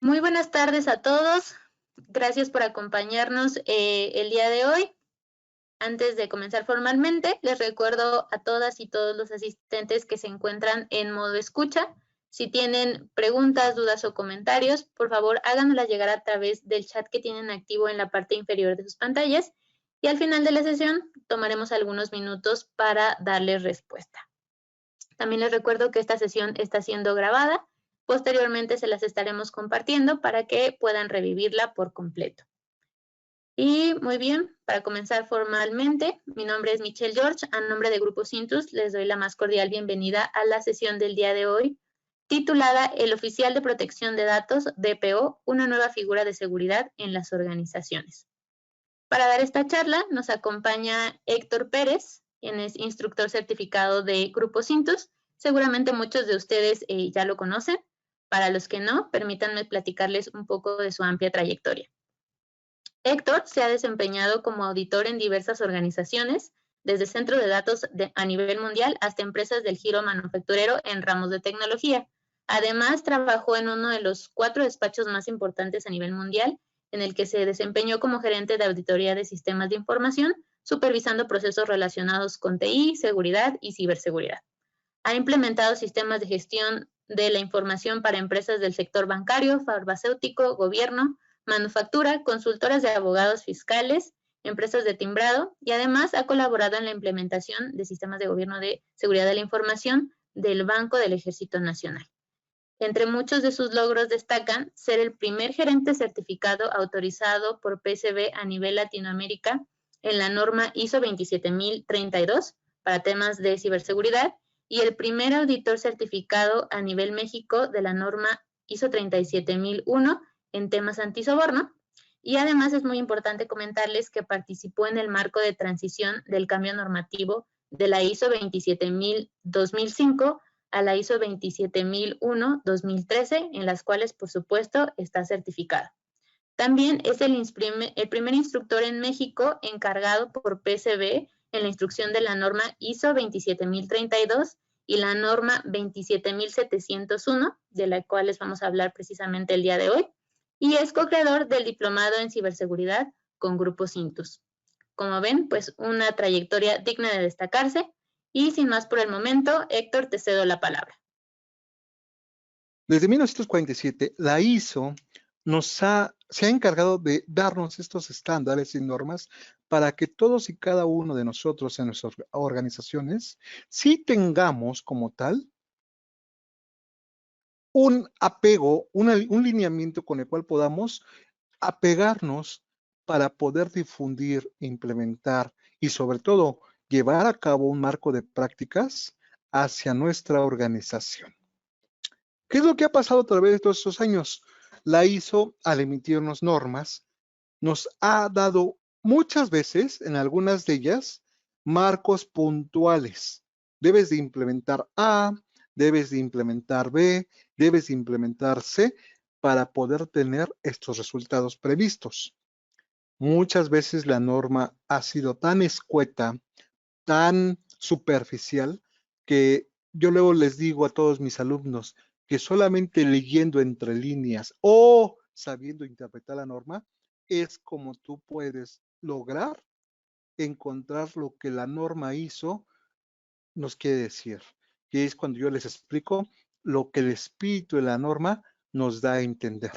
Muy buenas tardes a todos. Gracias por acompañarnos el día de hoy. Antes de comenzar formalmente, les recuerdo a todas y todos los asistentes que se encuentran en modo escucha. Si tienen preguntas, dudas o comentarios, por favor háganlas llegar a través del chat que tienen activo en la parte inferior de sus pantallas y al final de la sesión tomaremos algunos minutos para darles respuesta. También les recuerdo que esta sesión está siendo grabada. Posteriormente se las estaremos compartiendo para que puedan revivirla por completo. Y muy bien, para comenzar formalmente, mi nombre es Michelle George. A nombre de Grupo Cintus les doy la más cordial bienvenida a la sesión del día de hoy, titulada El Oficial de Protección de Datos, DPO, una nueva figura de seguridad en las organizaciones. Para dar esta charla nos acompaña Héctor Pérez, quien es instructor certificado de Grupo Cintus. Seguramente muchos de ustedes ya lo conocen. Para los que no, permítanme platicarles un poco de su amplia trayectoria. Héctor se ha desempeñado como auditor en diversas organizaciones, desde centros de datos a nivel mundial hasta empresas del giro manufacturero en ramos de tecnología. Además, trabajó en uno de los 4 despachos más importantes a nivel mundial, en el que se desempeñó como gerente de auditoría de sistemas de información, supervisando procesos relacionados con TI, seguridad y ciberseguridad. Ha implementado sistemas de gestión de la información para empresas del sector bancario, farmacéutico, gobierno, manufactura, consultoras de abogados fiscales, empresas de timbrado y además ha colaborado en la implementación de sistemas de gobierno de seguridad de la información del Banco del Ejército Nacional. Entre muchos de sus logros destacan ser el primer gerente certificado autorizado por PCB a nivel Latinoamérica en la norma ISO 27032 para temas de ciberseguridad y el primer auditor certificado a nivel México de la norma ISO 37001 en temas antisoborno. Y además es muy importante comentarles que participó en el marco de transición del cambio normativo de la ISO 27000-2005 a la ISO 27001-2013, en las cuales, por supuesto, está certificado. También es el primer instructor en México encargado por PCB en la instrucción de la norma ISO 27032 y la norma 27701, de la cual les vamos a hablar precisamente el día de hoy, y es co-creador del diplomado en ciberseguridad con Grupo Cintus. Como ven, pues una trayectoria digna de destacarse. Y sin más por el momento, Héctor, te cedo la palabra. Desde 1947, la ISO se ha encargado de darnos estos estándares y normas para que todos y cada uno de nosotros en nuestras organizaciones sí tengamos como tal un apego, un lineamiento con el cual podamos apegarnos para poder difundir, implementar y sobre todo llevar a cabo un marco de prácticas hacia nuestra organización. ¿Qué es lo que ha pasado a través de todos estos años? La ISO, al emitirnos normas, nos ha dado muchas veces, en algunas de ellas, marcos puntuales. Debes de implementar A, debes de implementar B, debes de implementar C para poder tener estos resultados previstos. Muchas veces la norma ha sido tan escueta, tan superficial, que yo luego les digo a todos mis alumnos que solamente leyendo entre líneas o sabiendo interpretar la norma es como tú puedes lograr encontrar lo que la norma ISO nos quiere decir. Y es cuando yo les explico lo que el espíritu de la norma nos da a entender.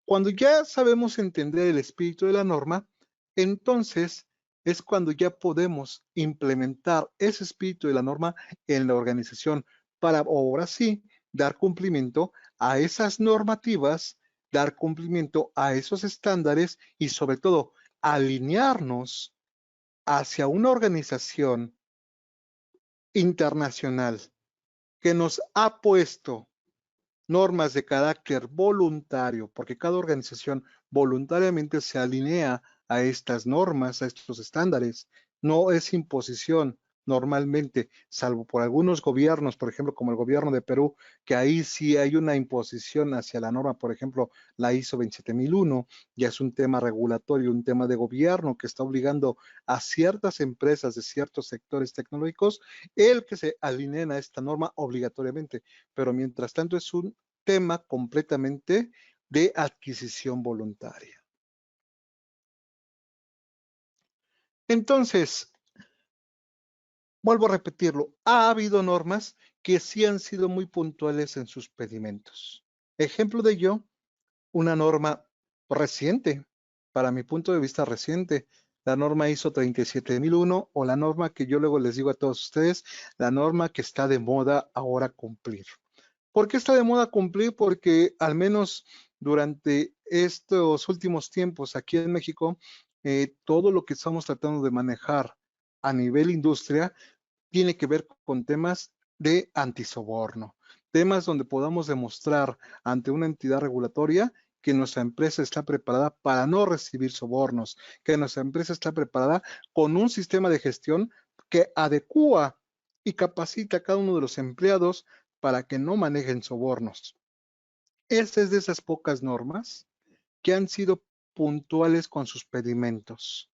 Cuando ya sabemos entender el espíritu de la norma, entonces es cuando ya podemos implementar ese espíritu de la norma en la organización para ahora sí dar cumplimiento a esas normativas, dar cumplimiento a esos estándares y sobre todo alinearnos hacia una organización internacional que nos ha puesto normas de carácter voluntario, porque cada organización voluntariamente se alinea a estas normas, a estos estándares. No es imposición normalmente, salvo por algunos gobiernos, por ejemplo, como el gobierno de Perú, que ahí sí hay una imposición hacia la norma, por ejemplo, la ISO 27001, ya es un tema regulatorio, un tema de gobierno que está obligando a ciertas empresas de ciertos sectores tecnológicos el que se alineen a esta norma obligatoriamente, pero mientras tanto es un tema completamente de adquisición voluntaria. Entonces, vuelvo a repetirlo, ha habido normas que sí han sido muy puntuales en sus pedimentos. Ejemplo de ello, una norma reciente, para mi punto de vista reciente, la norma ISO 37001 o la norma que yo luego les digo a todos ustedes, la norma que está de moda ahora cumplir. ¿Por qué está de moda cumplir? Porque al menos durante estos últimos tiempos aquí en México, todo lo que estamos tratando de manejar a nivel industria tiene que ver con temas de antisoborno, temas donde podamos demostrar ante una entidad regulatoria que nuestra empresa está preparada para no recibir sobornos, que nuestra empresa está preparada con un sistema de gestión que adecúa y capacita a cada uno de los empleados para que no manejen sobornos. Esta es de esas pocas normas que han sido puntuales con sus pedimentos.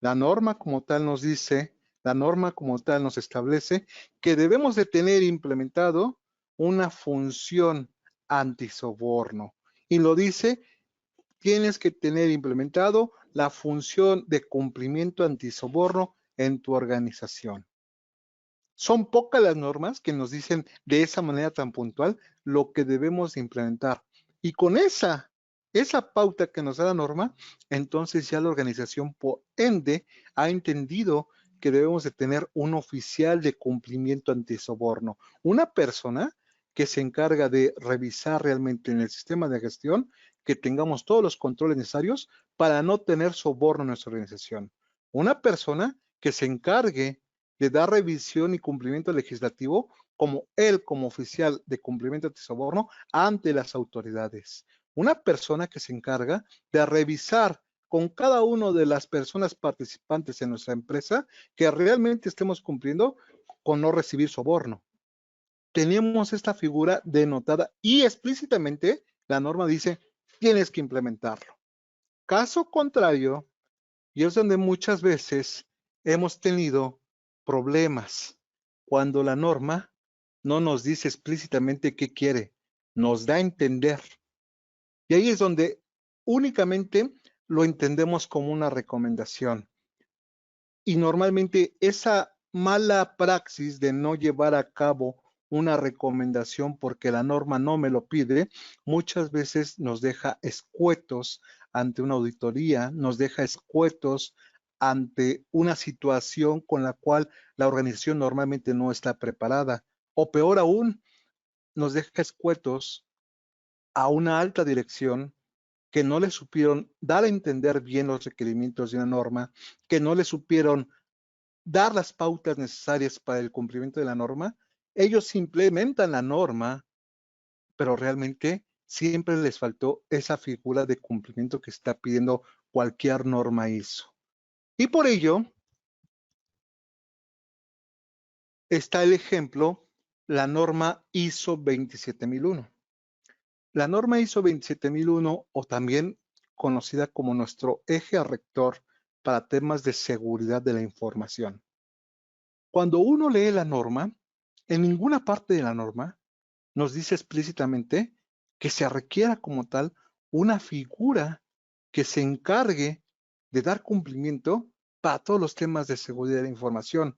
La norma como tal nos dice, la norma como tal nos establece que debemos de tener implementado una función antisoborno. Y lo dice, tienes que tener implementado la función de cumplimiento antisoborno en tu organización. Son pocas las normas que nos dicen de esa manera tan puntual lo que debemos implementar. Y con esa pauta que nos da la norma, entonces ya la organización por ende ha entendido que debemos de tener un oficial de cumplimiento antisoborno, una persona que se encarga de revisar realmente en el sistema de gestión que tengamos todos los controles necesarios para no tener soborno en nuestra organización. Una persona que se encargue de dar revisión y cumplimiento legislativo como oficial de cumplimiento antisoborno ante las autoridades. Una persona que se encarga de revisar con cada una de las personas participantes en nuestra empresa que realmente estemos cumpliendo con no recibir soborno. Tenemos esta figura denotada y explícitamente la norma dice, tienes que implementarlo. Caso contrario, y es donde muchas veces hemos tenido problemas cuando la norma no nos dice explícitamente qué quiere, nos da a entender. Y ahí es donde únicamente lo entendemos como una recomendación. Y normalmente esa mala praxis de no llevar a cabo una recomendación porque la norma no me lo pide, muchas veces nos deja escuetos ante una auditoría, nos deja escuetos ante una situación con la cual la organización normalmente no está preparada. O peor aún, nos deja escuetos a una alta dirección que no le supieron dar a entender bien los requerimientos de una norma, que no le supieron dar las pautas necesarias para el cumplimiento de la norma. Ellos implementan la norma, pero realmente siempre les faltó esa figura de cumplimiento que está pidiendo cualquier norma ISO. Y por ello está el ejemplo, la norma ISO 27001. La norma ISO 27001, o también conocida como nuestro eje rector para temas de seguridad de la información. Cuando uno lee la norma, en ninguna parte de la norma nos dice explícitamente que se requiera como tal una figura que se encargue de dar cumplimiento para todos los temas de seguridad de la información.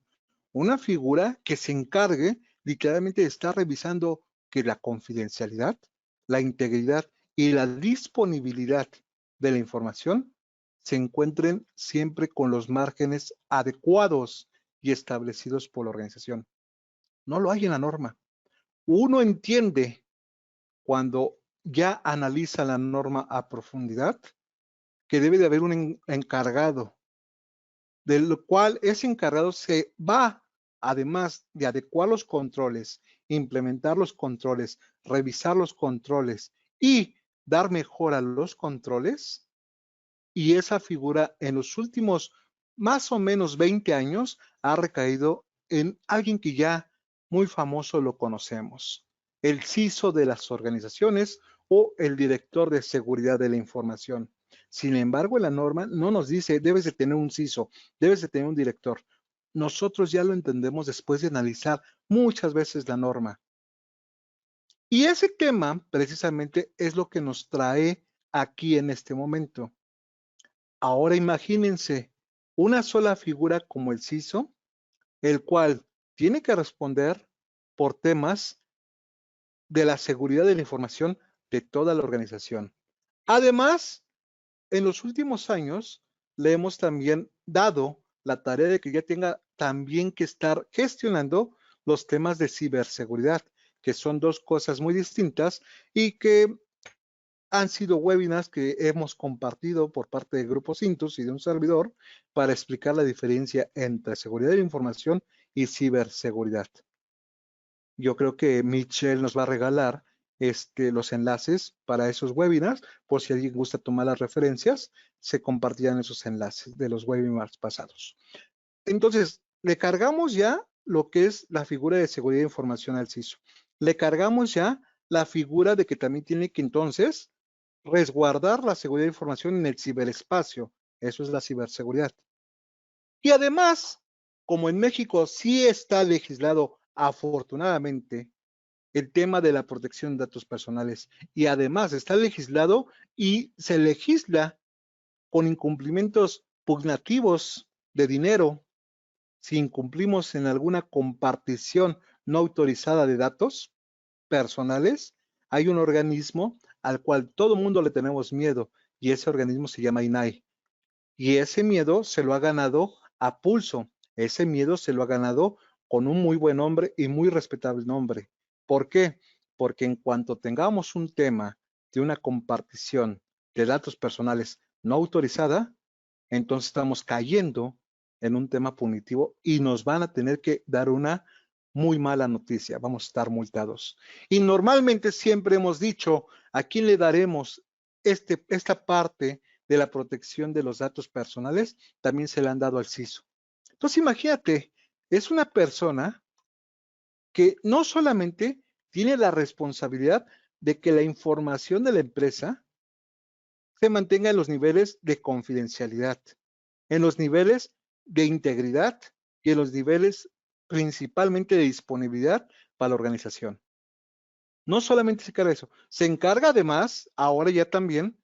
Una figura que se encargue literalmente de estar revisando que la confidencialidad, la integridad y la disponibilidad de la información se encuentren siempre con los márgenes adecuados y establecidos por la organización. No lo hay en la norma. Uno entiende cuando ya analiza la norma a profundidad que debe de haber un encargado, del cual ese encargado se va, además de adecuar los controles, implementar los controles, revisar los controles y dar mejora a los controles, y esa figura en los últimos más o menos 20 años ha recaído en alguien que ya muy famoso lo conocemos, el CISO de las organizaciones o el director de seguridad de la información. Sin embargo, la norma no nos dice, debes de tener un CISO, debes de tener un director. Nosotros ya lo entendemos después de analizar muchas veces la norma. Y ese tema precisamente es lo que nos trae aquí en este momento. Ahora imagínense una sola figura como el CISO, el cual tiene que responder por temas de la seguridad de la información de toda la organización. Además, en los últimos años le hemos también dado la tarea de que ya tenga también que estar gestionando los temas de ciberseguridad, que son dos cosas muy distintas y que han sido webinars que hemos compartido por parte de Grupo Cintus y de un servidor para explicar la diferencia entre seguridad de la información y ciberseguridad. Yo creo que Michelle nos va a regalar los enlaces para esos webinars, por si alguien gusta tomar las referencias, se compartirán esos enlaces de los webinars pasados. Entonces, le cargamos ya lo que es la figura de seguridad de información al CISO. Le cargamos ya la figura de que también tiene que entonces resguardar la seguridad de información en el ciberespacio. Eso es la ciberseguridad. Y además, como en México sí está legislado afortunadamente el tema de la protección de datos personales y además está legislado y se legisla con incumplimientos pugnativos de dinero si incumplimos en alguna compartición no autorizada de datos personales, hay un organismo al cual todo mundo le tenemos miedo y ese organismo se llama INAI. Y ese miedo se lo ha ganado a pulso, ese miedo se lo ha ganado con un muy buen nombre y muy respetable nombre. ¿Por qué? Porque en cuanto tengamos un tema de una compartición de datos personales no autorizada, entonces estamos cayendo en un tema punitivo y nos van a tener que dar una muy mala noticia, vamos a estar multados. Y normalmente siempre hemos dicho, ¿a quién le daremos esta parte de la protección de los datos personales? También se le han dado al CISO. Entonces imagínate, es una persona que no solamente tiene la responsabilidad de que la información de la empresa se mantenga en los niveles de confidencialidad, en los niveles de integridad y en los niveles principalmente de disponibilidad para la organización. No solamente se encarga de eso, se encarga además, ahora ya también,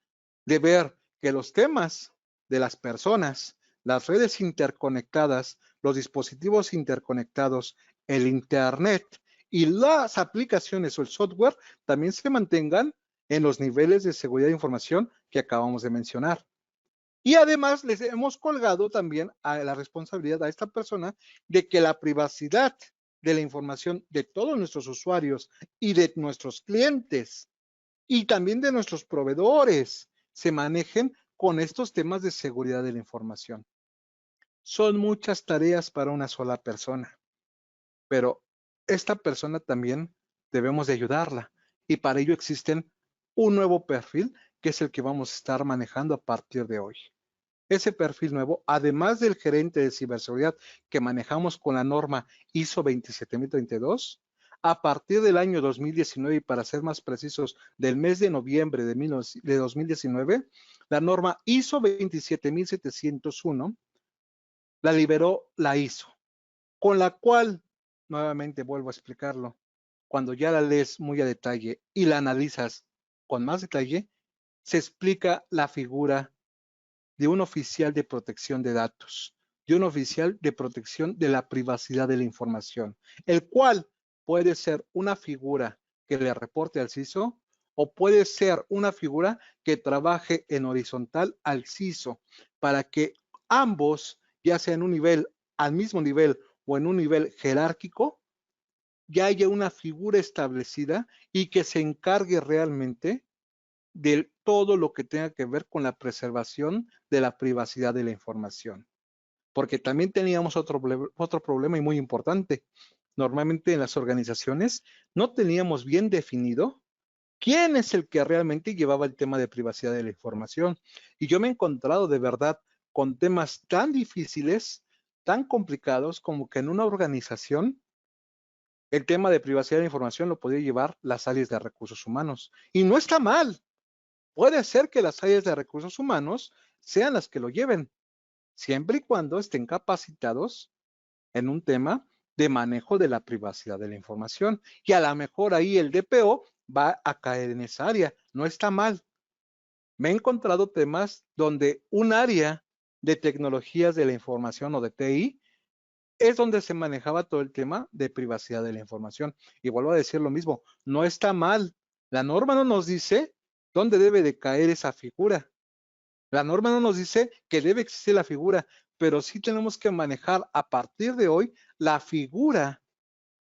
de ver que los temas de las personas, las redes interconectadas, los dispositivos interconectados, el Internet y las aplicaciones o el software también se mantengan en los niveles de seguridad de información que acabamos de mencionar. Y además les hemos colgado también a la responsabilidad a esta persona de que la privacidad de la información de todos nuestros usuarios y de nuestros clientes y también de nuestros proveedores se manejen con estos temas de seguridad de la información. Son muchas tareas para una sola persona, pero esta persona también debemos de ayudarla y para ello existen un nuevo perfil que es el que vamos a estar manejando a partir de hoy. Ese perfil nuevo, además del gerente de ciberseguridad que manejamos con la norma ISO 27032, a partir del año 2019 y para ser más precisos, del mes de noviembre de 2019, la norma ISO 27701 la liberó la ISO, con la cual, nuevamente vuelvo a explicarlo, cuando ya la lees muy a detalle y la analizas con más detalle, se explica la figura de un oficial de protección de datos, de un oficial de protección de la privacidad de la información, el cual puede ser una figura que le reporte al CISO o puede ser una figura que trabaje en horizontal al CISO para que ambos, ya sea en un nivel, al mismo nivel o en un nivel jerárquico, ya haya una figura establecida y que se encargue realmente de todo lo que tenga que ver con la preservación de la privacidad de la información. Porque también teníamos otro problema y muy importante. Normalmente en las organizaciones no teníamos bien definido quién es el que realmente llevaba el tema de privacidad de la información. Y yo me he encontrado de verdad con temas tan difíciles, tan complicados, como que en una organización el tema de privacidad de la información lo podía llevar las áreas de recursos humanos. Y no está mal. Puede ser que las áreas de recursos humanos sean las que lo lleven, siempre y cuando estén capacitados en un tema de manejo de la privacidad de la información. Y a lo mejor ahí el DPO va a caer en esa área. No está mal. Me he encontrado temas donde un área de tecnologías de la información o de TI es donde se manejaba todo el tema de privacidad de la información. Y vuelvo a decir lo mismo, no está mal. La norma no nos dice dónde debe de caer esa figura. La norma no nos dice que debe existir la figura, pero sí tenemos que manejar a partir de hoy la figura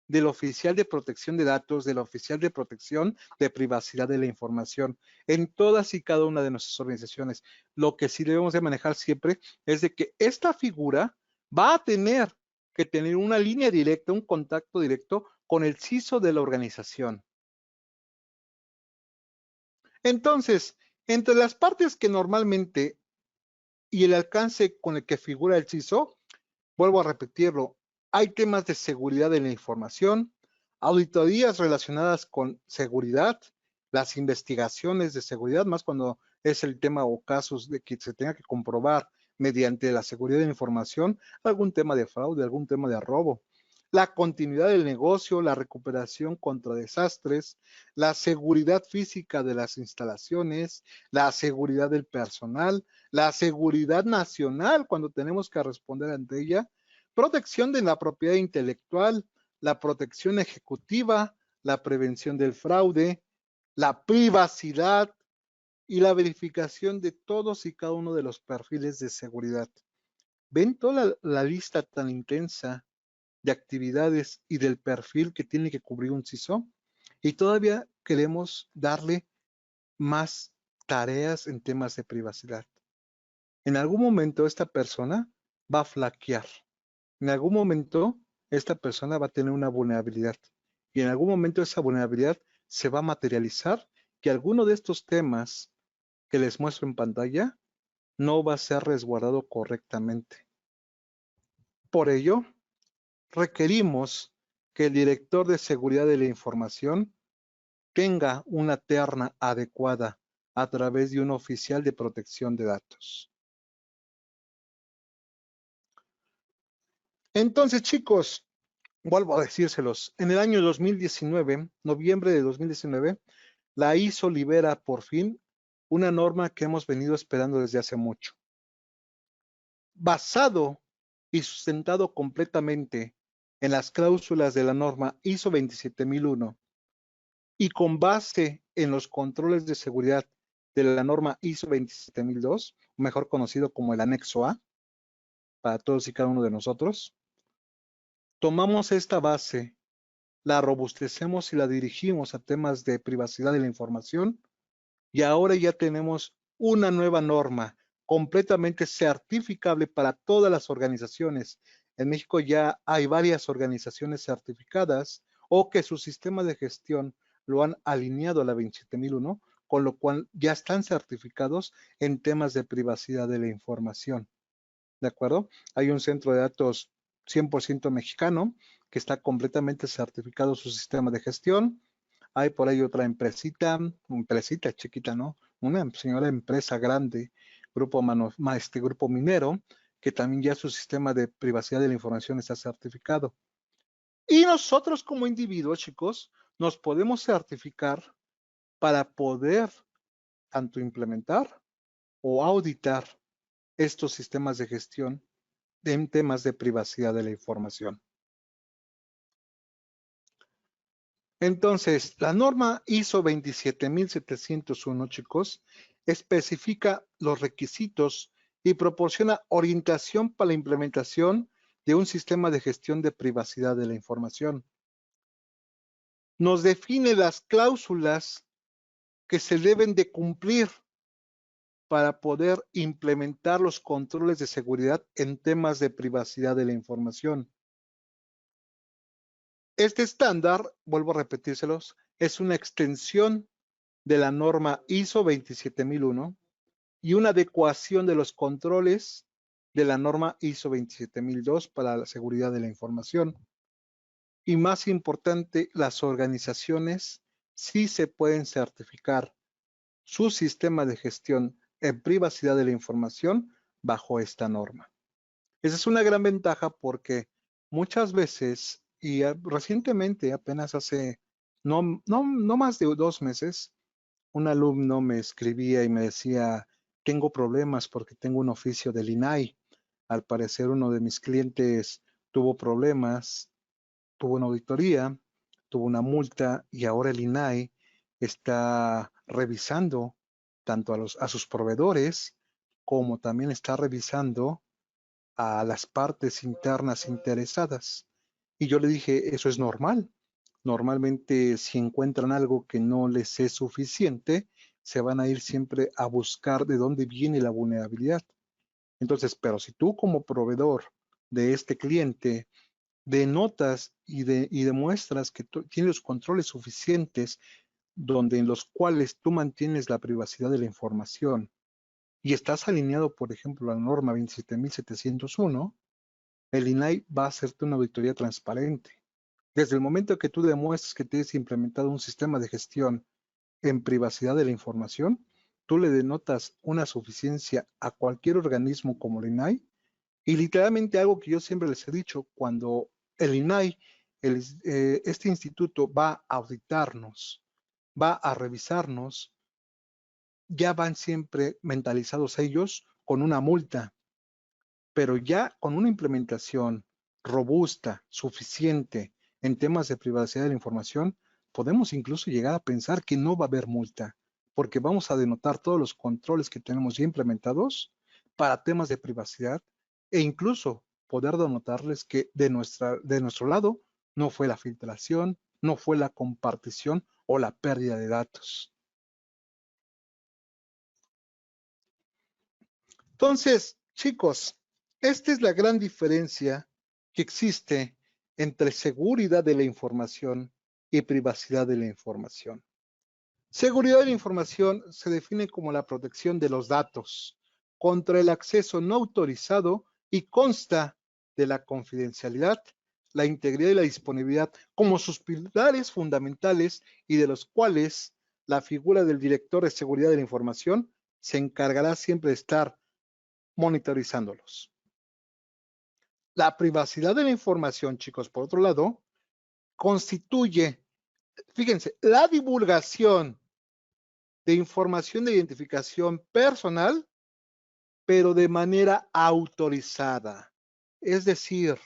del oficial de protección de datos, del oficial de protección de privacidad de la información en todas y cada una de nuestras organizaciones. Lo que sí debemos de manejar siempre es de que esta figura va a tener que tener una línea directa, un contacto directo con el CISO de la organización. Entonces, entre las partes que normalmente y el alcance con el que figura el CISO, vuelvo a repetirlo, hay temas de seguridad de la información, auditorías relacionadas con seguridad, las investigaciones de seguridad, más cuando es el tema o casos de que se tenga que comprobar mediante la seguridad de la información algún tema de fraude, algún tema de robo. La continuidad del negocio, la recuperación contra desastres, la seguridad física de las instalaciones, la seguridad del personal, la seguridad nacional cuando tenemos que responder ante ella, protección de la propiedad intelectual, la protección ejecutiva, la prevención del fraude, la privacidad y la verificación de todos y cada uno de los perfiles de seguridad. ¿Ven toda la lista tan intensa de actividades y del perfil que tiene que cubrir un CISO? Y todavía queremos darle más tareas en temas de privacidad. En algún momento esta persona va a flaquear. En algún momento esta persona va a tener una vulnerabilidad. Y en algún momento esa vulnerabilidad se va a materializar que alguno de estos temas que les muestro en pantalla no va a ser resguardado correctamente. Por ello, requerimos que el director de seguridad de la información tenga una terna adecuada a través de un oficial de protección de datos. Entonces, chicos, vuelvo a decírselos, en el año 2019, noviembre de 2019, la ISO libera por fin una norma que hemos venido esperando desde hace mucho. Basado y sustentado completamente en las cláusulas de la norma ISO 27001 y con base en los controles de seguridad de la norma ISO 27002, mejor conocido como el anexo A, para todos y cada uno de nosotros, tomamos esta base, la robustecemos y la dirigimos a temas de privacidad de la información y ahora ya tenemos una nueva norma completamente certificable para todas las organizaciones. En México ya hay varias organizaciones certificadas o que su sistema de gestión lo han alineado a la 27001, con lo cual ya están certificados en temas de privacidad de la información. ¿De acuerdo? Hay un centro de datos 100% mexicano que está completamente certificado su sistema de gestión. Hay por ahí otra empresita chiquita, ¿no? Una señora empresa grande, grupo minero, que también ya su sistema de privacidad de la información está certificado. Y nosotros como individuos, chicos, nos podemos certificar para poder tanto implementar o auditar estos sistemas de gestión en temas de privacidad de la información. Entonces, la norma ISO 27701, chicos, especifica los requisitos y proporciona orientación para la implementación de un sistema de gestión de privacidad de la información. Nos define las cláusulas que se deben de cumplir para poder implementar los controles de seguridad en temas de privacidad de la información. Este estándar, vuelvo a repetírselos, es una extensión de la norma ISO 27001 y una adecuación de los controles de la norma ISO 27002 para la seguridad de la información. Y más importante, las organizaciones sí se pueden certificar su sistema de gestión en privacidad de la información bajo esta norma. Esa es una gran ventaja porque muchas veces, y recientemente, apenas hace no más de 2 meses, un alumno me escribía y me decía, tengo problemas porque tengo un oficio del INAI. Al parecer uno de mis clientes tuvo problemas, tuvo una auditoría, tuvo una multa y ahora el INAI está revisando tanto a sus proveedores como también está revisando a las partes internas interesadas. Y yo le dije, eso es normal. Normalmente, si encuentran algo que no les es suficiente, se van a ir siempre a buscar de dónde viene la vulnerabilidad. Entonces, pero si tú como proveedor de este cliente denotas y demuestras que tú tienes los controles suficientes donde en los cuales tú mantienes la privacidad de la información y estás alineado, por ejemplo, a la norma 27701, el INAI va a hacerte una auditoría transparente. Desde el momento que tú demuestres que tienes implementado un sistema de gestión en privacidad de la información, tú le denotas una suficiencia a cualquier organismo como el INAI y literalmente algo que yo siempre les he dicho, cuando el INAI, este instituto va a auditarnos, va a revisarnos, ya van siempre mentalizados ellos con una multa, pero ya con una implementación robusta, suficiente en temas de privacidad de la información, podemos incluso llegar a pensar que no va a haber multa, porque vamos a denotar todos los controles que tenemos ya implementados para temas de privacidad e incluso poder denotarles que de nuestro lado no fue la filtración, no fue la compartición o la pérdida de datos. Entonces, chicos, esta es la gran diferencia que existe entre seguridad de la información y privacidad de la información. Seguridad de la información se define como la protección de los datos contra el acceso no autorizado y consta de la confidencialidad, la integridad y la disponibilidad como sus pilares fundamentales y de los cuales la figura del director de seguridad de la información se encargará siempre de estar monitorizándolos. La privacidad de la información, chicos, por otro lado, constituye, fíjense, la divulgación de información de identificación personal, pero de manera autorizada. Es decir,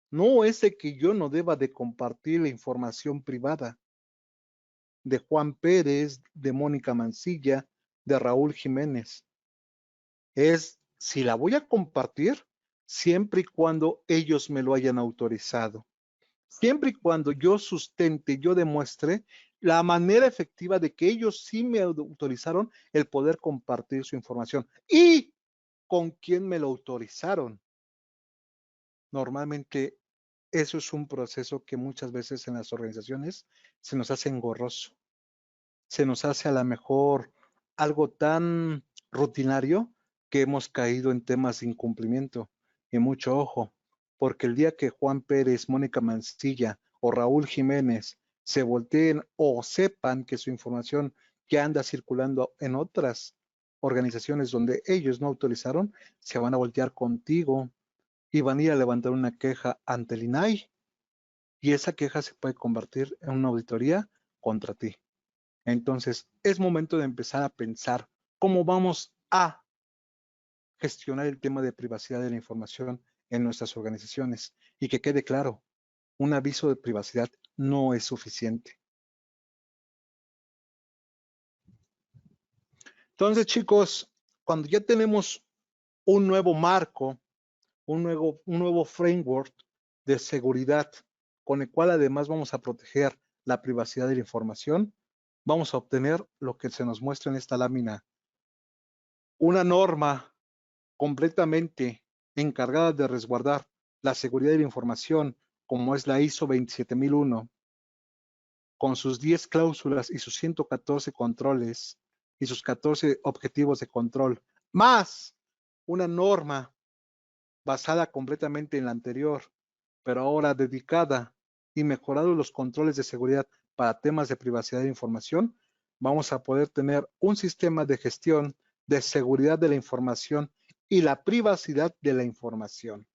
no es de que yo no deba de compartir la información privada de Juan Pérez, de Mónica Mancilla, de Raúl Jiménez. Es si la voy a compartir, siempre y cuando ellos me lo hayan autorizado. Siempre y cuando yo sustente, yo demuestre la manera efectiva de que ellos sí me autorizaron el poder compartir su información. ¿Y con quién me lo autorizaron? Normalmente eso es un proceso que muchas veces en las organizaciones se nos hace engorroso. Se nos hace a lo mejor algo tan rutinario que hemos caído en temas de incumplimiento. Y mucho ojo, porque el día que Juan Pérez, Mónica Mancilla o Raúl Jiménez se volteen o sepan que su información ya anda circulando en otras organizaciones donde ellos no autorizaron, se van a voltear contigo y van a ir a levantar una queja ante el INAI y esa queja se puede convertir en una auditoría contra ti. Entonces, es momento de empezar a pensar cómo vamos a gestionar el tema de privacidad de la información en nuestras organizaciones y que quede claro, un aviso de privacidad no es suficiente. Entonces, chicos, cuando ya tenemos un nuevo marco, un nuevo framework de seguridad con el cual además vamos a proteger la privacidad de la información, vamos a obtener lo que se nos muestra en esta lámina, una norma completamente encargada de resguardar la seguridad de la información, como es la ISO 27001, con sus 10 cláusulas y sus 114 controles y sus 14 objetivos de control, más una norma basada completamente en la anterior, pero ahora dedicada y mejorado los controles de seguridad para temas de privacidad de información, vamos a poder tener un sistema de gestión de seguridad de la información y la privacidad de la información.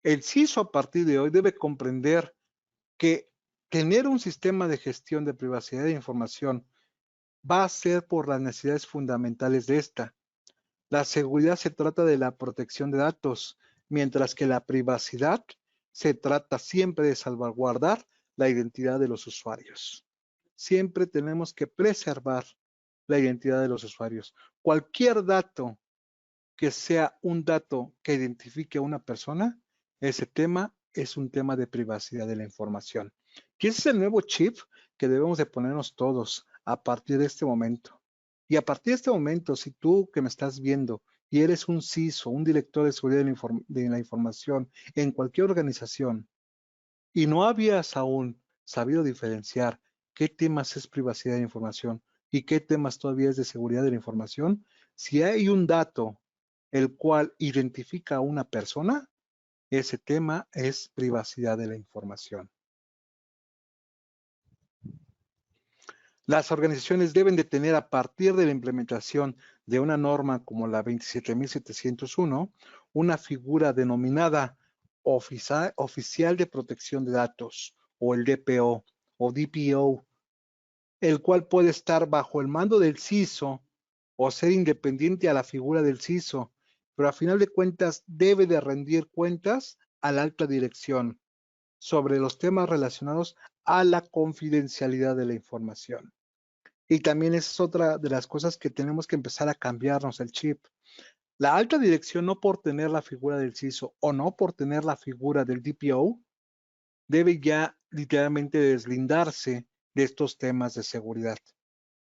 El CISO a partir de hoy debe comprender que tener un sistema de gestión de privacidad de información va a ser por las necesidades fundamentales de esta. La seguridad se trata de la protección de datos, mientras que la privacidad se trata siempre de salvaguardar la identidad de los usuarios. Siempre tenemos que preservar la identidad de los usuarios. Cualquier dato que sea un dato que identifique a una persona, ese tema es un tema de privacidad de la información. Y ese es el nuevo chip que debemos de ponernos todos a partir de este momento. Y a partir de este momento, si tú que me estás viendo y eres un CISO, un director de seguridad de la información en cualquier organización y no habías aún sabido diferenciar qué temas es privacidad de la información y qué temas todavía es de seguridad de la información, si hay un dato el cual identifica a una persona, ese tema es privacidad de la información. Las organizaciones deben de tener a partir de la implementación de una norma como la 27701, una figura denominada Oficial de Protección de Datos o el DPO o DPO, el cual puede estar bajo el mando del CISO o ser independiente a la figura del CISO, pero a final de cuentas debe de rendir cuentas a la alta dirección sobre los temas relacionados a la confidencialidad de la información. Y también esa es otra de las cosas que tenemos que empezar a cambiarnos el chip. La alta dirección, no por tener la figura del CISO o no por tener la figura del DPO, debe ya literalmente deslindarse de estos temas de seguridad.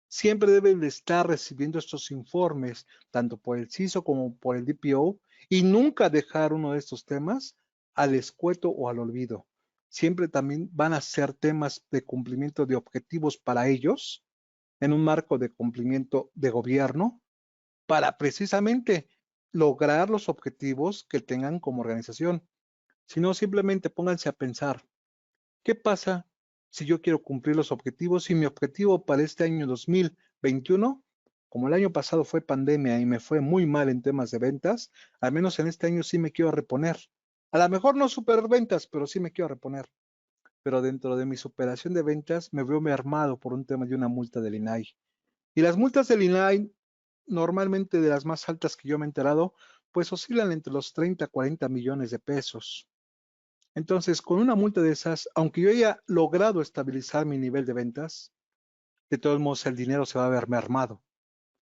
Siempre deben de estar recibiendo estos informes, tanto por el CISO como por el DPO, y nunca dejar uno de estos temas al escueto o al olvido. Siempre también van a ser temas de cumplimiento de objetivos para ellos, en un marco de cumplimiento de gobierno, para precisamente lograr los objetivos que tengan como organización. Si no, simplemente pónganse a pensar, ¿qué pasa si yo quiero cumplir los objetivos? Si mi objetivo para este año 2021, como el año pasado fue pandemia y me fue muy mal en temas de ventas, al menos en este año sí me quiero reponer. A lo mejor no super ventas, pero sí me quiero reponer. Pero dentro de mi superación de ventas me veo mermado por un tema de una multa del INAI. Y las multas del INAI, normalmente de las más altas que yo me he enterado, pues oscilan entre los 30 a 40 millones de pesos. Entonces, con una multa de esas, aunque yo haya logrado estabilizar mi nivel de ventas, de todos modos el dinero se va a ver mermado.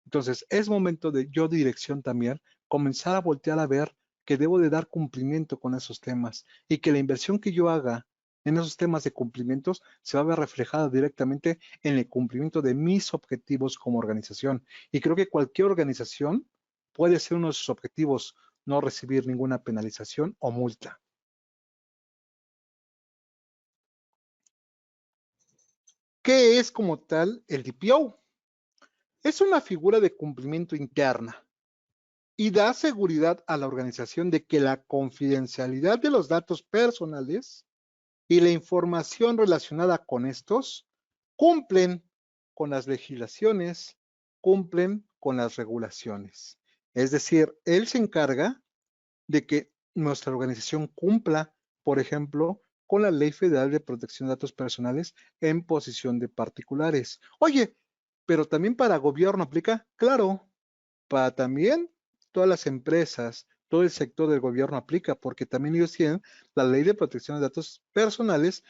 Entonces, es momento de yo, dirección también, comenzar a voltear a ver que debo de dar cumplimiento con esos temas y que la inversión que yo haga en esos temas de cumplimientos se va a ver reflejada directamente en el cumplimiento de mis objetivos como organización. Y creo que cualquier organización puede ser uno de sus objetivos no recibir ninguna penalización o multa. ¿Qué es como tal el DPO? Es una figura de cumplimiento interna y da seguridad a la organización de que la confidencialidad de los datos personales y la información relacionada con estos cumplen con las legislaciones, cumplen con las regulaciones. Es decir, él se encarga de que nuestra organización cumpla, por ejemplo, con la Ley Federal de Protección de Datos Personales en posición de particulares. Oye, pero también para gobierno aplica, claro, para también todas las empresas, todo el sector del gobierno aplica, porque también ellos tienen la Ley de Protección de Datos Personales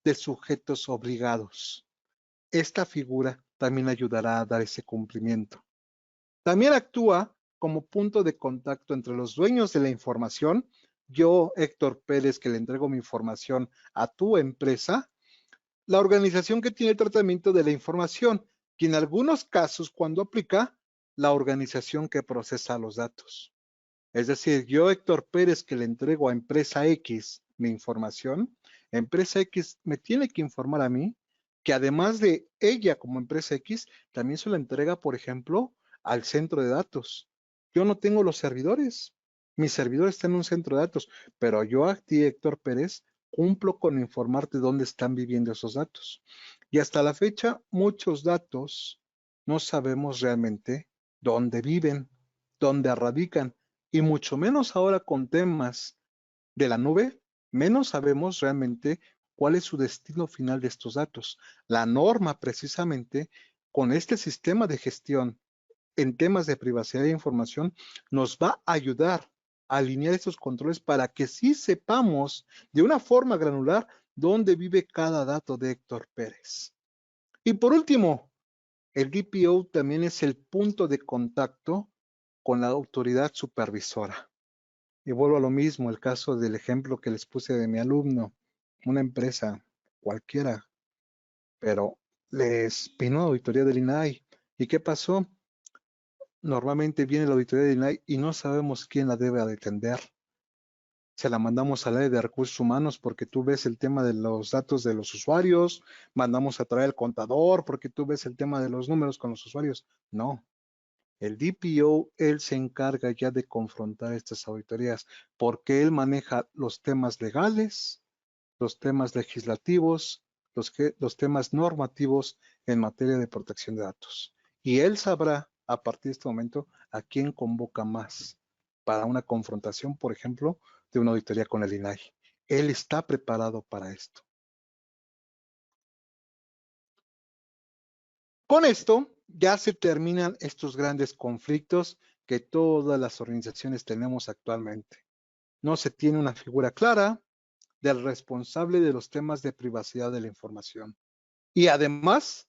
de sujetos obligados. Esta figura también ayudará a dar ese cumplimiento. También actúa como punto de contacto entre los dueños de la información, yo, Héctor Pérez, que le entrego mi información a tu empresa, la organización que tiene tratamiento de la información, y en algunos casos, cuando aplica, la organización que procesa los datos. Es decir, yo, Héctor Pérez, que le entrego a empresa X mi información, empresa X me tiene que informar a mí que además de ella como empresa X, también se la entrega, por ejemplo, al centro de datos. Yo no tengo los servidores. Mi servidor está en un centro de datos, pero yo a ti, Héctor Pérez, cumplo con informarte dónde están viviendo esos datos. Y hasta la fecha, muchos datos no sabemos realmente dónde viven, dónde radican, y mucho menos ahora con temas de la nube, menos sabemos realmente cuál es su destino final de estos datos. La norma, precisamente, con este sistema de gestión en temas de privacidad de información, nos va a ayudar a alinear estos controles para que sí sepamos de una forma granular dónde vive cada dato de Héctor Pérez. Y por último, el DPO también es el punto de contacto con la autoridad supervisora. Y vuelvo a lo mismo, el caso del ejemplo que les puse de mi alumno, una empresa cualquiera, pero les vino a auditoría del INAI. ¿Y qué pasó? Normalmente viene la auditoría del INAI y no sabemos quién la debe atender. Se la mandamos al área de recursos humanos porque tú ves el tema de los datos de los usuarios, mandamos a traer al contador porque tú ves el tema de los números con los usuarios. No, el DPO, él se encarga ya de confrontar estas auditorías porque él maneja los temas legales, los temas legislativos, los temas normativos en materia de protección de datos. Y él sabrá a partir de este momento a quién convoca más para una confrontación, por ejemplo, de una auditoría con el INAI. Él está preparado para esto. Con esto ya se terminan estos grandes conflictos que todas las organizaciones tenemos actualmente. No se tiene una figura clara del responsable de los temas de privacidad de la información. Y además,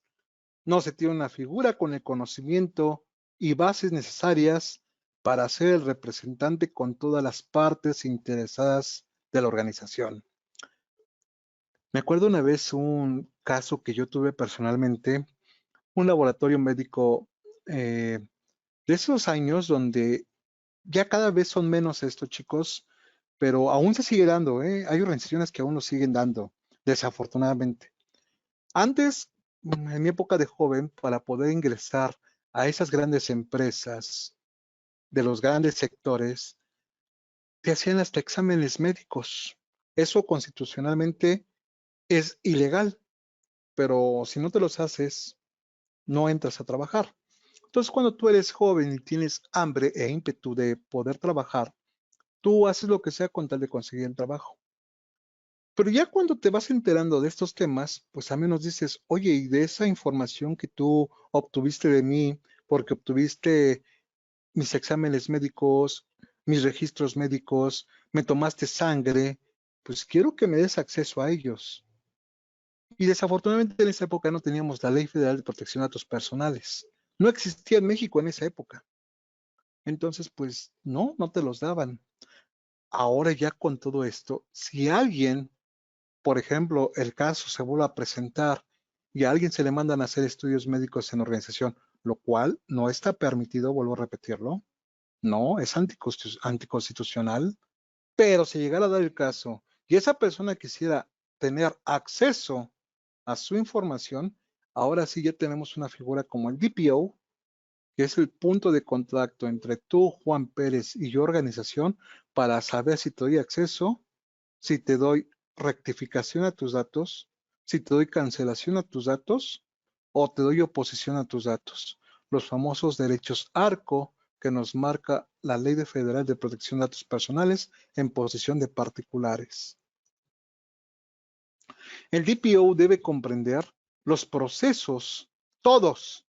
no se tiene una figura con el conocimiento y bases necesarias para ser el representante con todas las partes interesadas de la organización. Me acuerdo una vez un caso que yo tuve personalmente, un laboratorio médico de esos años donde ya cada vez son menos estos chicos, pero aún se sigue dando, ¿eh? Hay organizaciones que aún lo siguen dando, desafortunadamente. Antes, en mi época de joven, para poder ingresar a esas grandes empresas de los grandes sectores, te hacían hasta exámenes médicos. Eso constitucionalmente es ilegal, pero si no te los haces, no entras a trabajar. Entonces, cuando tú eres joven y tienes hambre e ímpetu de poder trabajar, tú haces lo que sea con tal de conseguir el trabajo. Pero ya cuando te vas enterando de estos temas, pues a menos dices, oye, y de esa información que tú obtuviste de mí, porque obtuviste mis exámenes médicos, mis registros médicos, me tomaste sangre, pues quiero que me des acceso a ellos. Y desafortunadamente en esa época no teníamos la Ley Federal de Protección de Datos Personales. No existía en México en esa época. Entonces, pues no te los daban. Ahora ya con todo esto, si alguien, por ejemplo, el caso se vuelve a presentar y a alguien se le mandan a hacer estudios médicos en organización, lo cual no está permitido, vuelvo a repetirlo, no, es anticonstitucional, pero si llegara a dar el caso y esa persona quisiera tener acceso a su información, ahora sí ya tenemos una figura como el DPO, que es el punto de contacto entre tú, Juan Pérez, y yo, organización, para saber si te doy acceso, si te doy rectificación a tus datos, si te doy cancelación a tus datos o te doy oposición a tus datos. Los famosos derechos ARCO que nos marca la Ley Federal de Protección de Datos Personales en posesión de particulares. El DPO debe comprender los procesos, todos,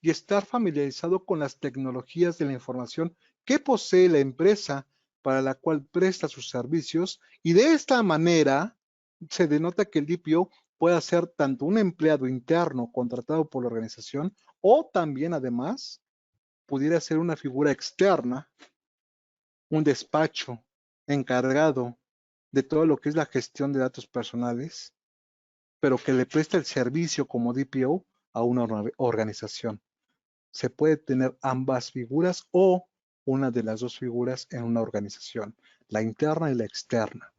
y estar familiarizado con las tecnologías de la información que posee la empresa para la cual presta sus servicios, y de esta manera se denota que el DPO pueda ser tanto un empleado interno contratado por la organización o también además pudiera ser una figura externa, un despacho encargado de todo lo que es la gestión de datos personales, pero que le presta el servicio como DPO a una organización. Se puede tener ambas figuras o una de las dos figuras en una organización, la interna y la externa.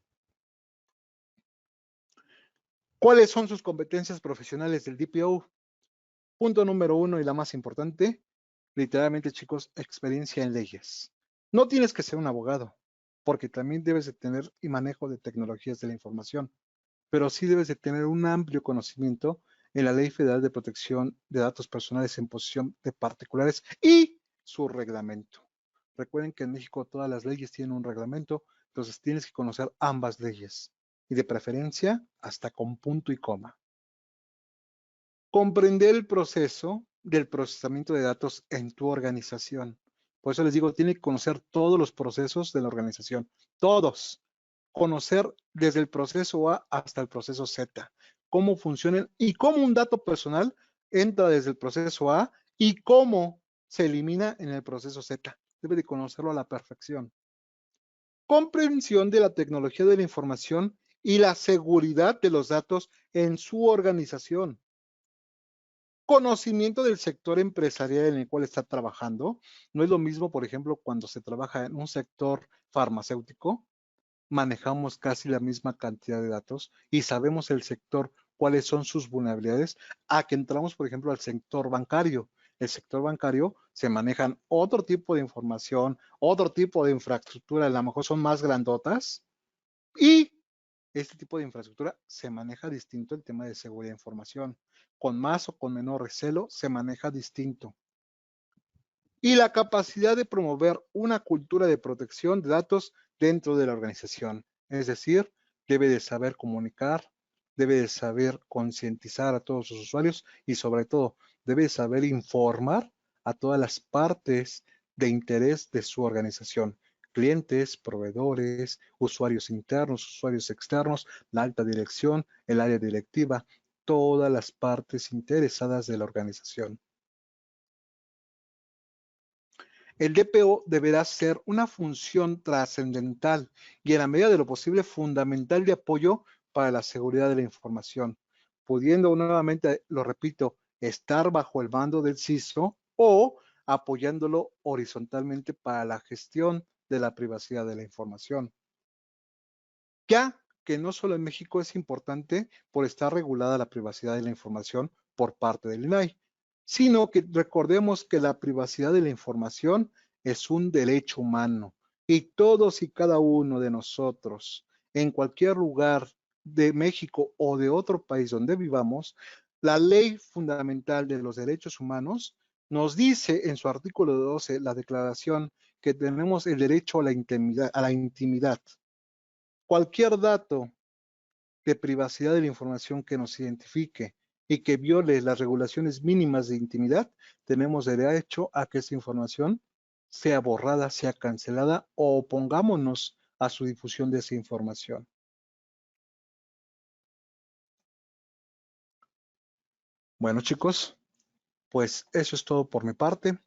¿Cuáles son sus competencias profesionales del DPO? Punto número 1 y la más importante, literalmente chicos, experiencia en leyes. No tienes que ser un abogado, porque también debes de tener y manejo de tecnologías de la información, pero sí debes de tener un amplio conocimiento en la Ley Federal de Protección de Datos Personales en posesión de particulares y su reglamento. Recuerden que en México todas las leyes tienen un reglamento, Entonces tienes que conocer ambas leyes y de preferencia hasta con punto y coma. Comprender el proceso del procesamiento de datos en tu organización. Por eso les digo, tiene que conocer todos los procesos de la organización, todos. Conocer desde el proceso A hasta el proceso Z, cómo funcionan y cómo un dato personal entra desde el proceso A y cómo se elimina en el proceso Z. Debe de conocerlo a la perfección. Comprensión de la tecnología de la información y la seguridad de los datos en su organización. Conocimiento del sector empresarial en el cual está trabajando. No es lo mismo, por ejemplo, cuando se trabaja en un sector farmacéutico, manejamos casi la misma cantidad de datos y sabemos el sector, cuáles son sus vulnerabilidades, a que entramos, por ejemplo, al sector bancario. El sector bancario se manejan otro tipo de información, otro tipo de infraestructura, a lo mejor son más grandotas y este tipo de infraestructura se maneja distinto el tema de seguridad de información. Con más o con menor recelo se maneja distinto. Y la capacidad de promover una cultura de protección de datos dentro de la organización. Es decir, debe de saber comunicar, debe de saber concientizar a todos sus usuarios y sobre todo debe de saber informar a todas las partes de interés de su organización. Clientes, proveedores, usuarios internos, usuarios externos, la alta dirección, el área directiva, todas las partes interesadas de la organización. El DPO deberá ser una función trascendental y en la medida de lo posible fundamental de apoyo para la seguridad de la información, pudiendo nuevamente, lo repito, estar bajo el mando del CISO o apoyándolo horizontalmente para la gestión de la privacidad de la información. Ya que no solo en México es importante por estar regulada la privacidad de la información por parte del INAI, sino que recordemos que la privacidad de la información es un derecho humano y todos y cada uno de nosotros en cualquier lugar de México o de otro país donde vivamos, la ley fundamental de los derechos humanos nos dice en su artículo 12, la declaración, que tenemos el derecho a la intimidad. Cualquier dato de privacidad de la información que nos identifique y que viole las regulaciones mínimas de intimidad, tenemos derecho a que esa información sea borrada, sea cancelada o opongámonos a su difusión de esa información. Bueno, chicos, pues eso es todo por mi parte.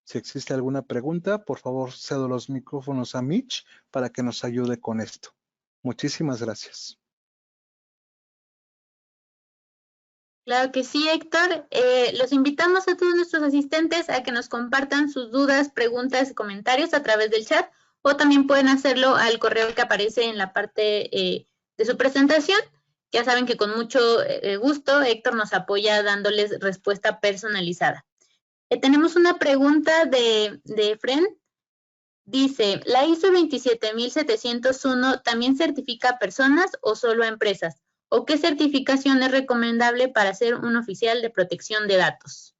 Si existe alguna pregunta, por favor, cedo los micrófonos a Mitch para que nos ayude con esto. Muchísimas gracias. Claro que sí, Héctor. Los invitamos a todos nuestros asistentes a que nos compartan sus dudas, preguntas y comentarios a través del chat o también pueden hacerlo al correo que aparece en la parte de su presentación. Ya saben que con mucho gusto Héctor nos apoya dándoles respuesta personalizada. Tenemos una pregunta de Fren. Dice, ¿la ISO 27701 también certifica a personas o solo a empresas? ¿O qué certificación es recomendable para ser un oficial de protección de datos?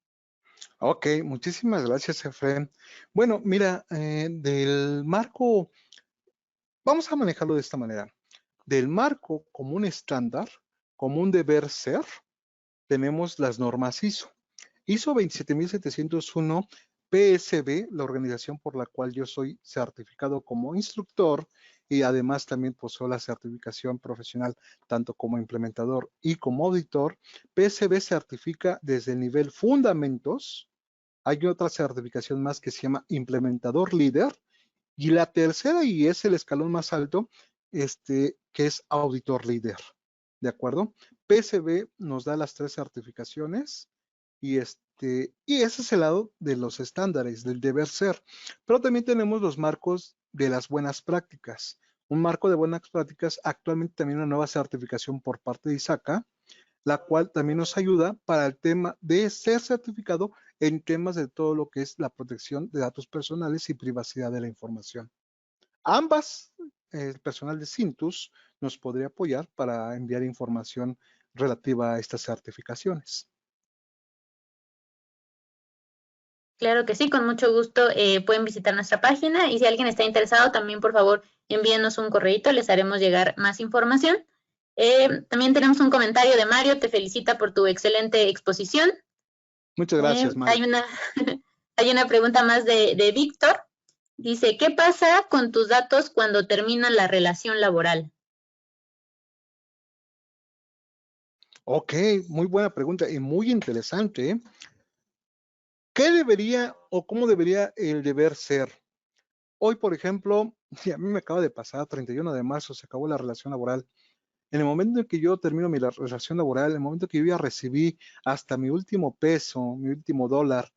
Ok, muchísimas gracias, Efraín. Bueno, mira, del marco, vamos a manejarlo de esta manera. Del marco como un estándar, como un deber ser, tenemos las normas ISO. ISO 27701 PSB, la organización por la cual yo soy certificado como instructor y además también poseo la certificación profesional tanto como implementador y como auditor. PSB certifica desde el nivel fundamentos. Hay otra certificación más que se llama implementador líder y la tercera, y es el escalón más alto, que es auditor líder. ¿De acuerdo? PSB nos da las tres certificaciones y ese es el lado de los estándares, del deber ser. Pero también tenemos los marcos de las buenas prácticas. Un marco de buenas prácticas, actualmente también una nueva certificación por parte de ISACA, la cual también nos ayuda para el tema de ser certificado en temas de todo lo que es la protección de datos personales y privacidad de la información. Ambas, el personal de Cintus nos podría apoyar para enviar información relativa a estas certificaciones. Claro que sí, con mucho gusto pueden visitar nuestra página y si alguien está interesado también por favor envíenos un correíto, les haremos llegar más información. También tenemos un comentario de Mario, te felicita por tu excelente exposición. Muchas gracias, Mario. Hay una pregunta más de Víctor. Dice, ¿qué pasa con tus datos cuando termina la relación laboral? Ok, muy buena pregunta y muy interesante. ¿Qué debería o cómo debería el deber ser? Hoy, por ejemplo, a mí me acaba de pasar, 31 de marzo se acabó la relación laboral. En el momento en que yo termino mi relación laboral, en el momento que yo ya recibí hasta mi último peso, mi último dólar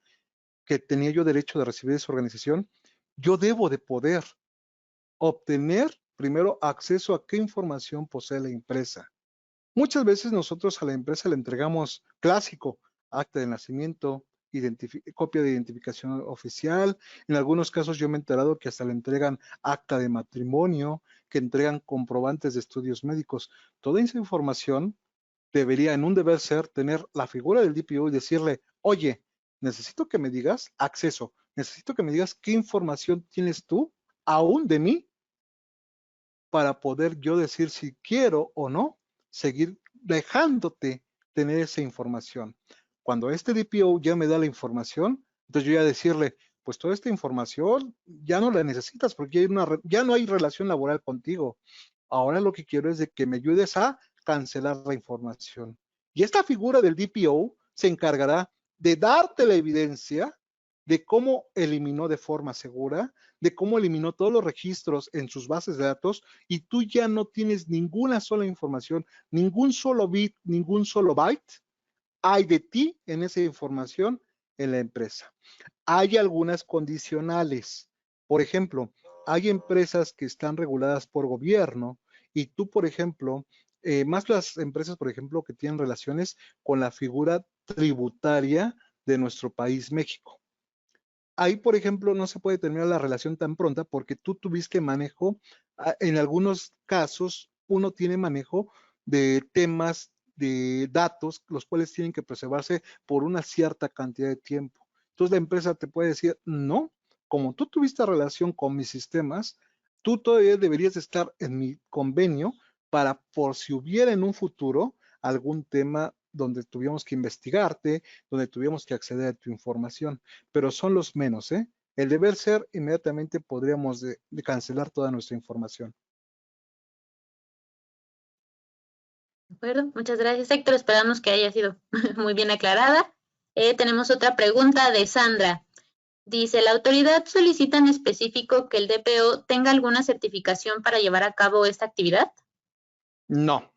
que tenía yo derecho de recibir de esa organización, yo debo de poder obtener primero acceso a qué información posee la empresa. Muchas veces nosotros a la empresa le entregamos clásico, acta de nacimiento, copia de identificación oficial. En algunos casos yo me he enterado que hasta le entregan acta de matrimonio, que entregan comprobantes de estudios médicos. Toda esa información debería, en un deber ser, tener la figura del DPO y decirle, oye, necesito que me digas acceso, necesito que me digas qué información tienes tú aún de mí para poder yo decir si quiero o no seguir dejándote tener esa información. Cuando este DPO ya me da la información, entonces yo ya decirle, pues toda esta información ya no la necesitas porque ya no hay relación laboral contigo. Ahora lo que quiero es de que me ayudes a cancelar la información. Y esta figura del DPO se encargará de darte la evidencia de cómo eliminó de forma segura, de cómo eliminó todos los registros en sus bases de datos y tú ya no tienes ninguna sola información, ningún solo bit, ningún solo byte hay de ti en esa información en la empresa. Hay algunas condicionales. Por ejemplo, hay empresas que están reguladas por gobierno y tú, por ejemplo, más las empresas, por ejemplo, que tienen relaciones con la figura tributaria de nuestro país, México. Ahí, por ejemplo, no se puede terminar la relación tan pronta porque tú tuviste manejo, en algunos casos, uno tiene manejo de temas de datos, los cuales tienen que preservarse por una cierta cantidad de tiempo. Entonces la empresa te puede decir, no, como tú tuviste relación con mis sistemas, tú todavía deberías estar en mi convenio para por si hubiera en un futuro algún tema donde tuviéramos que investigarte, donde tuviéramos que acceder a tu información, pero son los menos, ¿eh? El deber ser, inmediatamente podríamos de cancelar toda nuestra información. De acuerdo, muchas gracias Héctor, esperamos que haya sido muy bien aclarada. Tenemos otra pregunta de Sandra. Dice, ¿la autoridad solicita en específico que el DPO tenga alguna certificación para llevar a cabo esta actividad? No,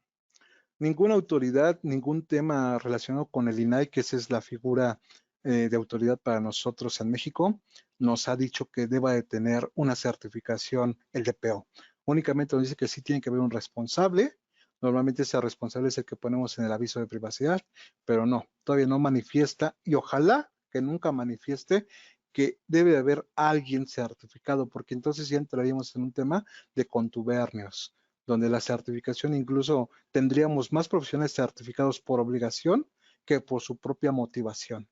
ninguna autoridad, ningún tema relacionado con el INAI, que esa es la figura de autoridad para nosotros en México, nos ha dicho que deba de tener una certificación el DPO. Únicamente nos dice que sí tiene que haber un responsable. Normalmente ese responsable es el que ponemos en el aviso de privacidad, pero no, todavía no manifiesta y ojalá que nunca manifieste que debe de haber alguien certificado, porque entonces ya entraríamos en un tema de contubernios, donde la certificación incluso tendríamos más profesionales certificados por obligación que por su propia motivación.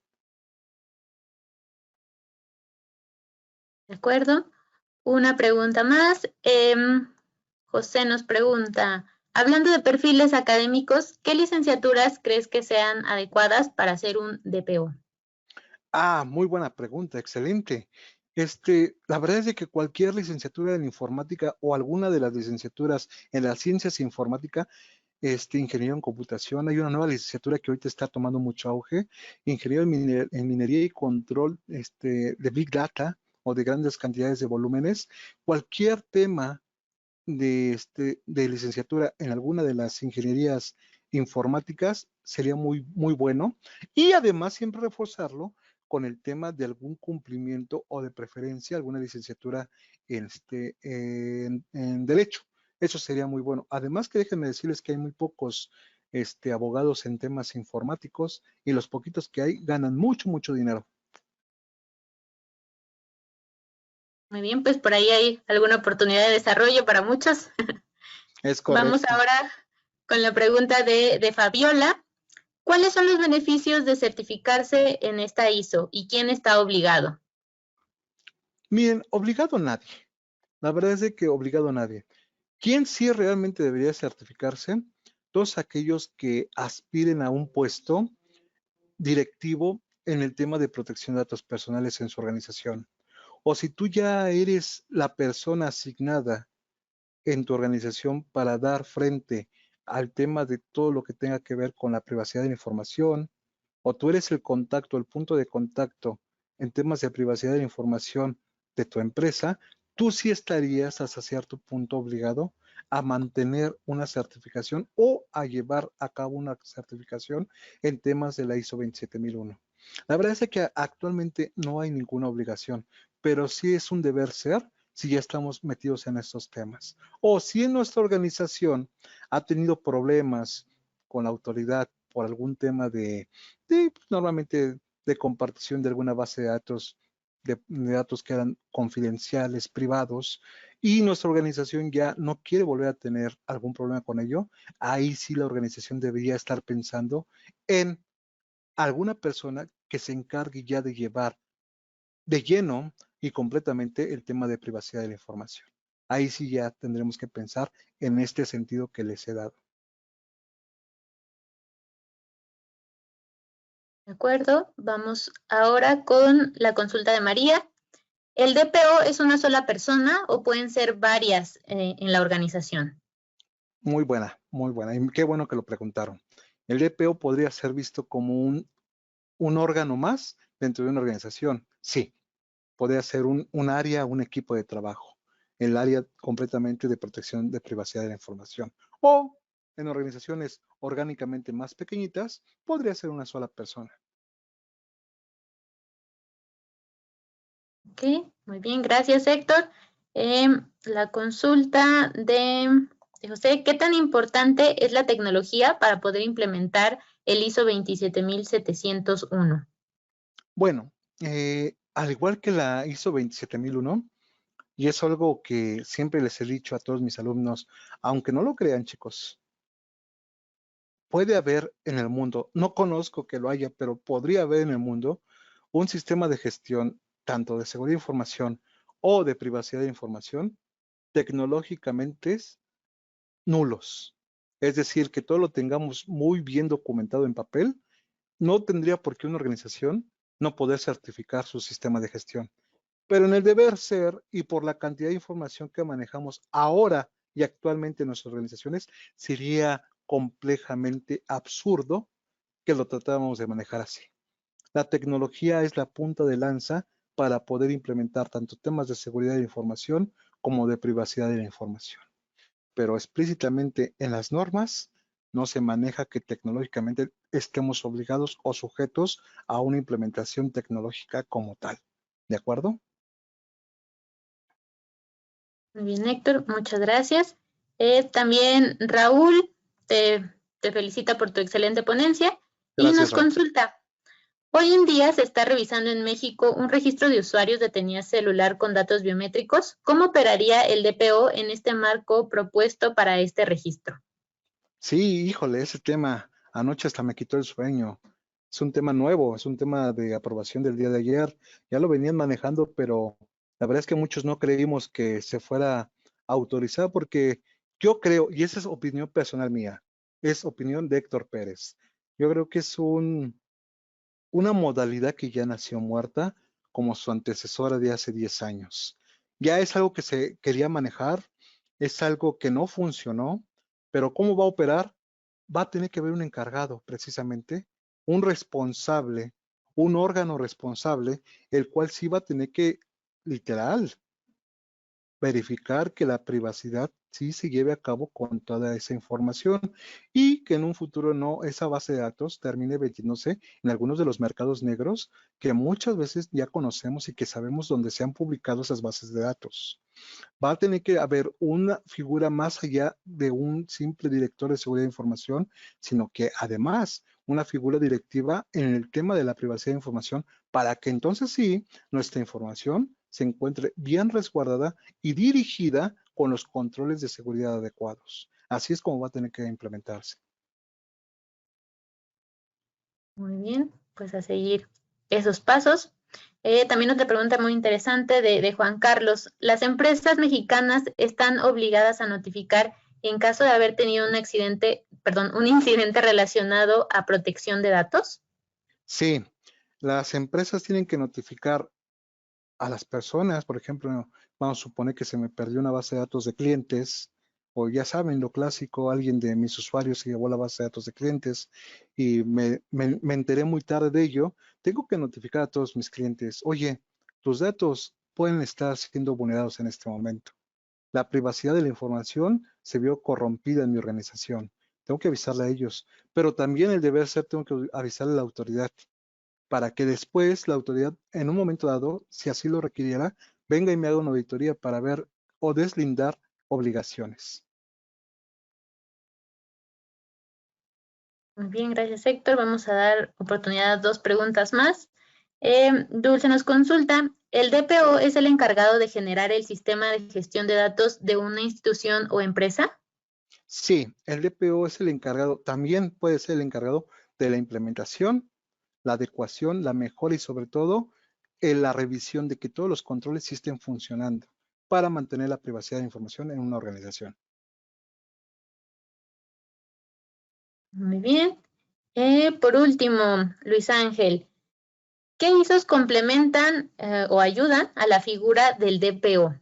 De acuerdo. Una pregunta más. José nos pregunta, hablando de perfiles académicos, ¿qué licenciaturas crees que sean adecuadas para ser un DPO? Muy buena pregunta, excelente. La verdad es de que cualquier licenciatura en informática o alguna de las licenciaturas en las ciencias informática, ingeniería en computación, hay una nueva licenciatura que ahorita está tomando mucho auge, ingeniero en minería y control de Big Data o de grandes cantidades de volúmenes, cualquier tema de licenciatura en alguna de las ingenierías informáticas sería muy, muy bueno. Y además siempre reforzarlo con el tema de algún cumplimiento o de preferencia, alguna licenciatura en Derecho. Eso sería muy bueno. Además que déjenme decirles que hay muy pocos abogados en temas informáticos y los poquitos que hay ganan mucho, mucho dinero. Muy bien, pues por ahí hay alguna oportunidad de desarrollo para muchos. Es Vamos correcto. ahora con la pregunta de Fabiola. ¿Cuáles son los beneficios de certificarse en esta ISO y quién está obligado? Miren, obligado a nadie. La verdad es de que obligado a nadie. ¿Quién sí realmente debería certificarse? Todos aquellos que aspiren a un puesto directivo en el tema de protección de datos personales en su organización. O si tú ya eres la persona asignada en tu organización para dar frente al tema de todo lo que tenga que ver con la privacidad de la información, o tú eres el contacto, el punto de contacto en temas de privacidad de la información de tu empresa, tú sí estarías hasta cierto punto obligado a mantener una certificación o a llevar a cabo una certificación en temas de la ISO 27001. La verdad es que actualmente no hay ninguna obligación, pero sí es un deber ser si ya estamos metidos en estos temas. O si en nuestra organización ha tenido problemas con la autoridad por algún tema normalmente de compartición de alguna base de datos que eran confidenciales, privados, y nuestra organización ya no quiere volver a tener algún problema con ello, ahí sí la organización debería estar pensando en alguna persona que se encargue ya de llevar de lleno y completamente el tema de privacidad de la información. Ahí sí ya tendremos que pensar en este sentido que les he dado. De acuerdo, vamos ahora con la consulta de María. ¿El DPO es una sola persona o pueden ser varias en la organización? Muy buena, muy buena. Y qué bueno que lo preguntaron. El DPO podría ser visto como un órgano más dentro de una organización. Sí, podría ser un área, un equipo de trabajo. El área completamente de protección de privacidad de la información. O en organizaciones orgánicamente más pequeñitas, podría ser una sola persona. Ok, muy bien, gracias Héctor. La consulta de José, ¿qué tan importante es la tecnología para poder implementar el ISO 27701? Bueno, al igual que la ISO 27001, y es algo que siempre les he dicho a todos mis alumnos, aunque no lo crean, chicos, puede haber en el mundo, no conozco que lo haya, pero podría haber en el mundo un sistema de gestión tanto de seguridad de información o de privacidad de información tecnológicamente nulos. Es decir, que todo lo tengamos muy bien documentado en papel, no tendría por qué una organización no poder certificar su sistema de gestión. Pero en el deber ser y por la cantidad de información que manejamos ahora y actualmente en nuestras organizaciones, sería complejamente absurdo que lo tratáramos de manejar así. La tecnología es la punta de lanza para poder implementar tanto temas de seguridad de la información como de privacidad de la información. Pero explícitamente en las normas no se maneja que tecnológicamente estemos obligados o sujetos a una implementación tecnológica como tal. ¿De acuerdo? Muy bien, Héctor, muchas gracias. También Raúl te felicita por tu excelente ponencia y Gracias, nos Raúl. consulta. Hoy en día se está revisando en México un registro de usuarios de tenía celular con datos biométricos. ¿Cómo operaría el DPO en este marco propuesto para este registro? Sí, híjole, ese tema anoche hasta me quitó el sueño. Es un tema nuevo, es un tema de aprobación del día de ayer. Ya lo venían manejando, pero la verdad es que muchos no creímos que se fuera a autorizar porque yo creo, y esa es opinión personal mía, es opinión de Héctor Pérez. Yo creo que es una modalidad que ya nació muerta como su antecesora de hace 10 años. Ya es algo que se quería manejar, es algo que no funcionó, pero ¿cómo va a operar? Va a tener que haber un encargado, precisamente, un responsable, un órgano responsable, el cual sí va a tener que, literal, verificar que la privacidad sí se lleve a cabo con toda esa información y que en un futuro no esa base de datos termine vendiéndose en algunos de los mercados negros que muchas veces ya conocemos y que sabemos dónde se han publicado esas bases de datos. Va a tener que haber una figura más allá de un simple director de seguridad de información, sino que además una figura directiva en el tema de la privacidad de información para que entonces sí nuestra información se encuentre bien resguardada y dirigida con los controles de seguridad adecuados. Así es como va a tener que implementarse. Muy bien, pues a seguir esos pasos. También otra pregunta muy interesante de Juan Carlos. ¿Las empresas mexicanas están obligadas a notificar en caso de haber tenido un accidente, perdón, un incidente relacionado a protección de datos? Sí, las empresas tienen que notificar a las personas, por ejemplo, vamos a suponer que se me perdió una base de datos de clientes, o ya saben, lo clásico, alguien de mis usuarios se llevó la base de datos de clientes y me enteré muy tarde de ello, tengo que notificar a todos mis clientes, oye, tus datos pueden estar siendo vulnerados en este momento. La privacidad de la información se vio corrompida en mi organización. Tengo que avisarle a ellos, pero también el deber ser, tengo que avisarle a la autoridad para que después la autoridad, en un momento dado, si así lo requiriera, venga y me haga una auditoría para ver o deslindar obligaciones. Muy bien, gracias Héctor. Vamos a dar oportunidad a 2 preguntas más. Dulce nos consulta, ¿el DPO es el encargado de generar el sistema de gestión de datos de una institución o empresa? Sí, el DPO es el encargado, también puede ser el encargado de la implementación, la adecuación, la mejora y sobre todo la revisión de que todos los controles sí estén funcionando para mantener la privacidad de información en una organización. Muy bien. Por último, Luis Ángel, ¿qué ISOs complementan o ayudan a la figura del DPO?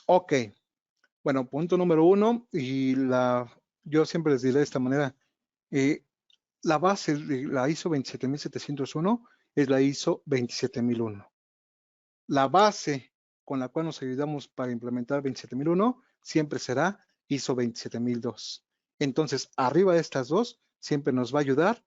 Ok, bueno, punto número uno, yo siempre les diré de esta manera, eh, la base de la ISO 27701 es la ISO 27001. La base con la cual nos ayudamos para implementar 27001 siempre será ISO 27002. Entonces, arriba de estas dos, siempre nos va a ayudar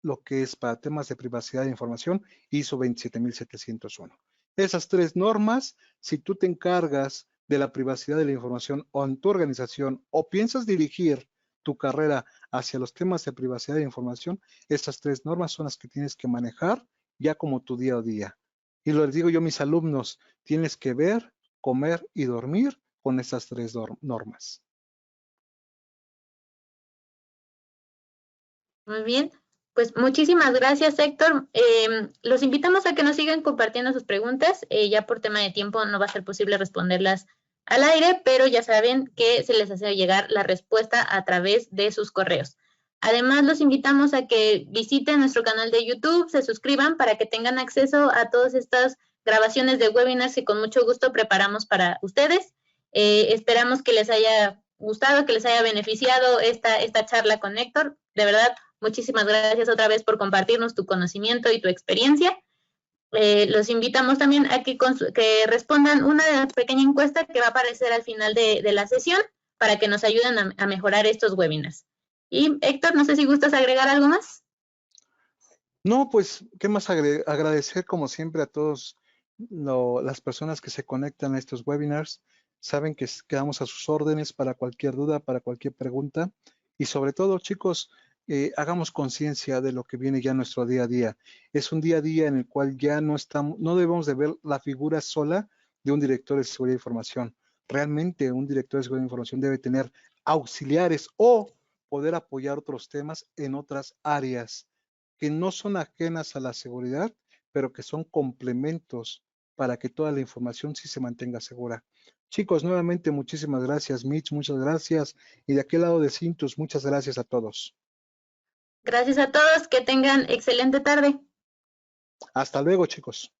lo que es para temas de privacidad de información, ISO 27701. Esas tres normas, si tú te encargas de la privacidad de la información o en tu organización o piensas dirigir tu carrera hacia los temas de privacidad de información, estas tres normas son las que tienes que manejar ya como tu día a día. Y lo digo yo a mis alumnos, tienes que ver, comer y dormir con estas tres normas. Muy bien, pues muchísimas gracias, Héctor. Los invitamos a que nos sigan compartiendo sus preguntas. Ya por tema de tiempo no va a ser posible responderlas al aire, pero ya saben que se les hace llegar la respuesta a través de sus correos. Además, los invitamos a que visiten nuestro canal de YouTube, se suscriban para que tengan acceso a todas estas grabaciones de webinars que con mucho gusto preparamos para ustedes. Esperamos que les haya gustado, que les haya beneficiado esta charla con Héctor. De verdad, muchísimas gracias otra vez por compartirnos tu conocimiento y tu experiencia. Los invitamos también a que respondan una pequeña encuesta que va a aparecer al final de la sesión para que nos ayuden a mejorar estos webinars. Y Héctor, no sé si gustas agregar algo más. No, pues, ¿qué más agradecer como siempre a todos las personas que se conectan a estos webinars? Saben que quedamos a sus órdenes para cualquier duda, para cualquier pregunta. Y sobre todo, chicos, hagamos conciencia de lo que viene ya en nuestro día a día. Es un día a día en el cual ya no debemos de ver la figura sola de un director de seguridad de información. Realmente un director de seguridad de información debe tener auxiliares o poder apoyar otros temas en otras áreas que no son ajenas a la seguridad, pero que son complementos para que toda la información sí se mantenga segura. Chicos, nuevamente muchísimas gracias, Mitch, muchas gracias. Y de aquel lado de Cintus, muchas gracias a todos. Gracias a todos, que tengan excelente tarde. Hasta luego, chicos.